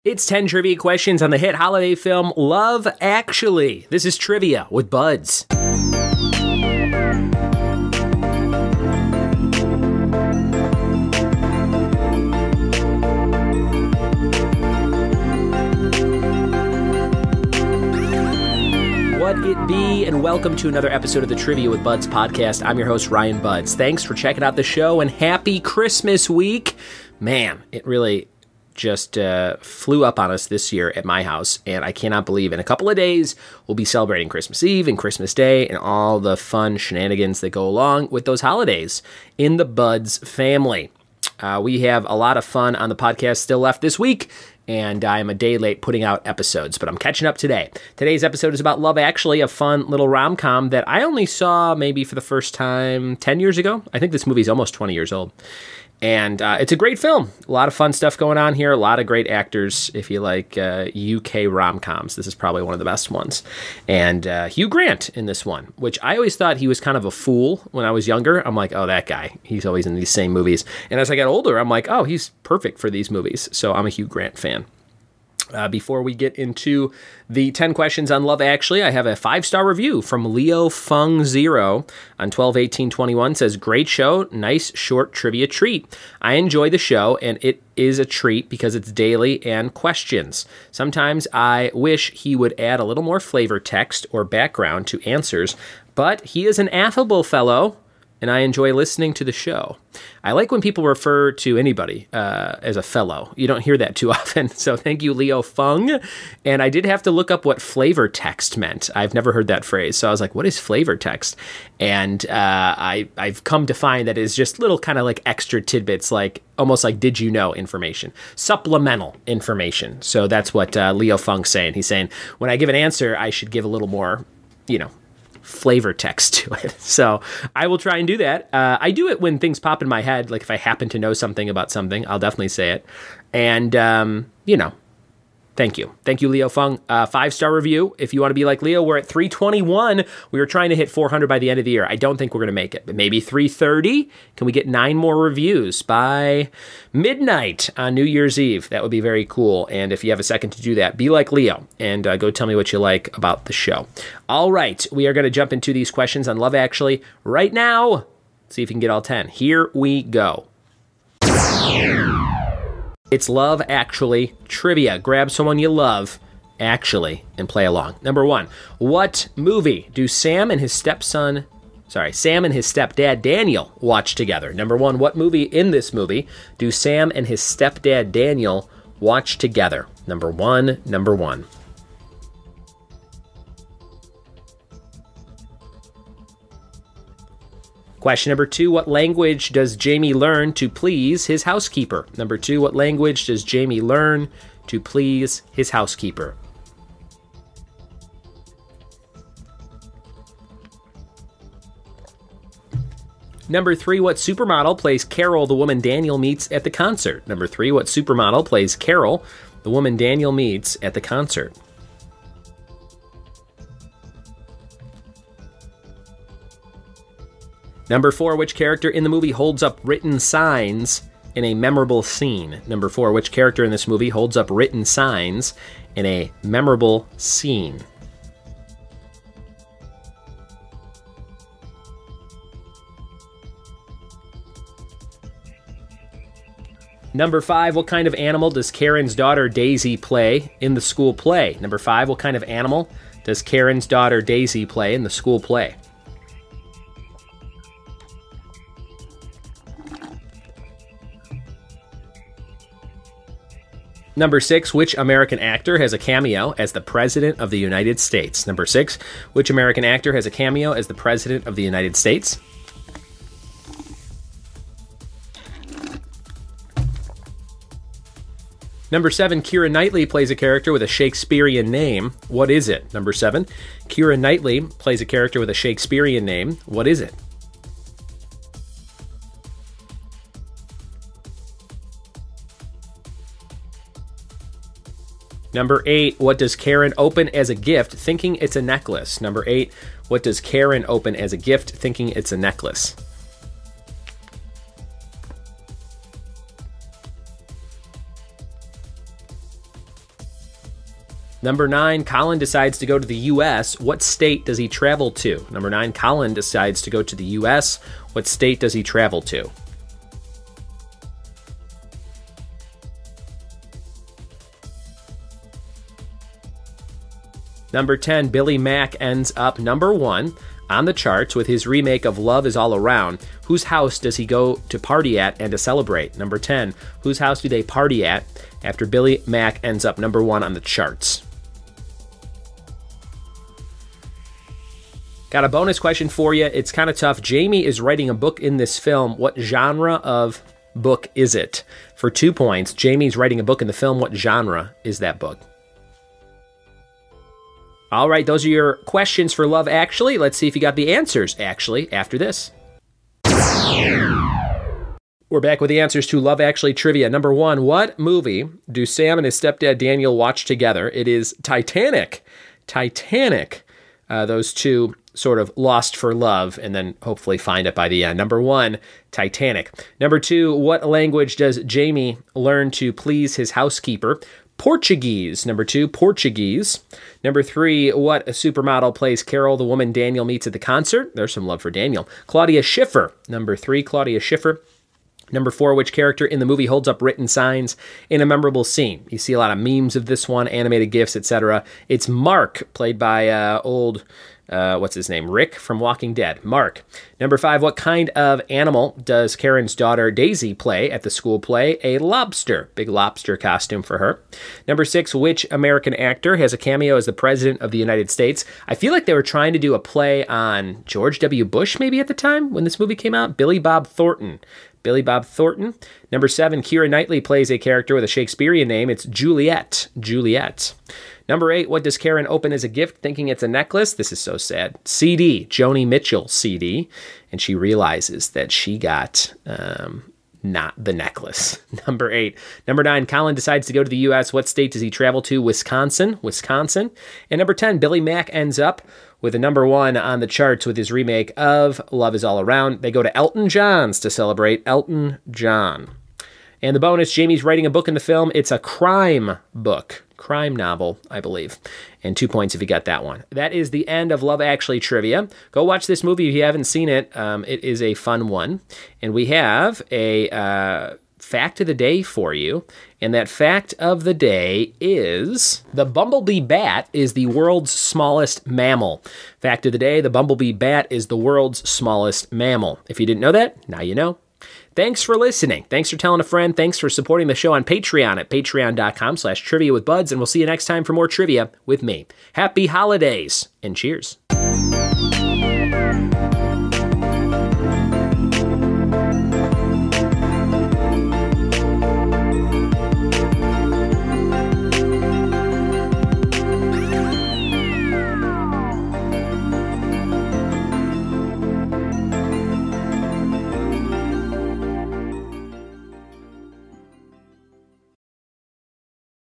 It's 10 trivia questions on the hit holiday film Love Actually. This is Trivia with Buds. What it be, and welcome to another episode of the Trivia with Buds podcast. I'm your host, Ryan Buds. Thanks for checking out the show, and happy Christmas week. Man, it really just flew up on us this year at my house, and I cannot believe in a couple of days we'll be celebrating Christmas Eve and Christmas Day and all the fun shenanigans that go along with those holidays in the Buds family. We have a lot of fun on the podcast still left this week, and I'm a day late putting out episodes, but I'm catching up today. Today's episode is about Love Actually, a fun little rom-com that I only saw maybe for the first time 10 years ago. I think this movie's almost 20 years old. And it's a great film. A lot of fun stuff going on here. A lot of great actors. If you like UK rom-coms, this is probably one of the best ones. And Hugh Grant in this one, which I always thought he was kind of a fool when I was younger. I'm like, oh, that guy. He's always in these same movies. And as I got older, I'm like, oh, he's perfect for these movies. So I'm a Hugh Grant fan. Before we get into the 10 questions on Love Actually, I have a 5-star review from Leo Fung Zero on 12/18/21. Says, great show, nice short trivia treat. I enjoy the show, and it is a treat because it's daily and questions. Sometimes I wish he would add a little more flavor text or background to answers, but he is an affable fellow, and I enjoy listening to the show. I like when people refer to anybody as a fellow. You don't hear that too often, so thank you, Leo Fung. And I did have to look up what flavor text meant. I've never heard that phrase, so I was like, what is flavor text? And I've come to find that it's just little kind of like extra tidbits, like almost like did you know information, supplemental information. So that's what Leo Fung's saying. He's saying, when I give an answer, I should give a little more, flavor text to it. So I will try and do that. I do it when things pop in my head, like if I happen to know something about something, I'll definitely say it. And, thank you. Thank you, Leo Fung. 5-star review. If you want to be like Leo, we're at 321. We were trying to hit 400 by the end of the year. I don't think we're going to make it, but maybe 330. Can we get 9 more reviews by midnight on New Year's Eve? That would be very cool. And if you have a second to do that, be like Leo and go tell me what you like about the show. All right. We are going to jump into these questions on Love Actually right now. See if you can get all 10. Here we go. It's Love Actually trivia. Grab someone you love, actually, and play along. Number 1, what movie do Sam and his stepdad Daniel watch together? Number 1, what movie in this movie do Sam and his stepdad Daniel watch together? Number one. Question number 2, what language does Jamie learn to please his housekeeper? Number 2, what language does Jamie learn to please his housekeeper? Number 3, what supermodel plays Carol, the woman Daniel meets at the concert? Number 3, what supermodel plays Carol, the woman Daniel meets at the concert? Number 4, which character in the movie holds up written signs in a memorable scene? Number 4, which character in this movie holds up written signs in a memorable scene? Number 5, what kind of animal does Karen's daughter Daisy play in the school play? Number 5, what kind of animal does Karen's daughter Daisy play in the school play? Number 6, which American actor has a cameo as the President of the United States? Number 6, which American actor has a cameo as the President of the United States? Number 7, Keira Knightley plays a character with a Shakespearean name. What is it? Number 7, Keira Knightley plays a character with a Shakespearean name. What is it? Number 8, what does Karen open as a gift thinking it's a necklace? Number 8, what does Karen open as a gift thinking it's a necklace? Number 9, Colin decides to go to the U.S. What state does he travel to? Number 9, Colin decides to go to the U.S. What state does he travel to? Number 10, Billy Mack ends up number 1 on the charts with his remake of Love Is All Around. Whose house does he go to party at and to celebrate? Number 10, whose house do they party at after Billy Mack ends up number 1 on the charts? Got a bonus question for you. It's kind of tough. Jamie is writing a book in this film. What genre of book is it? For 2 points, Jamie's writing a book in the film. What genre is that book? All right, those are your questions for Love Actually. Let's see if you got the answers, actually, after this. We're back with the answers to Love Actually trivia. Number 1, what movie do Sam and his stepdad Daniel watch together? It is Titanic. Titanic. Those two sort of lost for love and then hopefully find it by the end. Number 1, Titanic. Number 2, what language does Jamie learn to please his housekeeper? Portuguese. Number 2, Portuguese. Number 3, what supermodel plays Carol, the woman Daniel meets at the concert? There's some love for Daniel. Claudia Schiffer. Number 3, Claudia Schiffer. Number 4, which character in the movie holds up written signs in a memorable scene? You see a lot of memes of this one, animated GIFs, etc. It's Mark, played by what's his name? Rick from Walking Dead. Mark. Number 5, what kind of animal does Karen's daughter Daisy play at the school play? A lobster. Big lobster costume for her. Number 6, which American actor has a cameo as the President of the United States? I feel like they were trying to do a play on George W. Bush maybe at the time when this movie came out. Billy Bob Thornton. Billy Bob Thornton. Number 7, Keira Knightley plays a character with a Shakespearean name. It's Juliet. Juliet. Number 8, what does Karen open as a gift thinking it's a necklace? This is so sad. CD, Joni Mitchell CD. And she realizes that she got not the necklace. Number 8. Number 9, Colin decides to go to the U.S. What state does he travel to? Wisconsin. Wisconsin. And number 10, Billy Mack ends up with a number 1 on the charts with his remake of Love Is All Around. They go to Elton John's to celebrate Elton John. And the bonus, Jamie's writing a book in the film. It's a crime book. Crime novel, I believe. And 2 points if you got that one. That is the end of Love Actually trivia. Go watch this movie if you haven't seen it. It is a fun one. And we have a fact of the day for you. And that fact of the day is the bumblebee bat is the world's smallest mammal. Fact of the day, the bumblebee bat is the world's smallest mammal. If you didn't know that, now you know. Thanks for listening. Thanks for telling a friend. Thanks for supporting the show on Patreon at patreon.com/triviawithbuds. And we'll see you next time for more trivia with me. Happy holidays and cheers.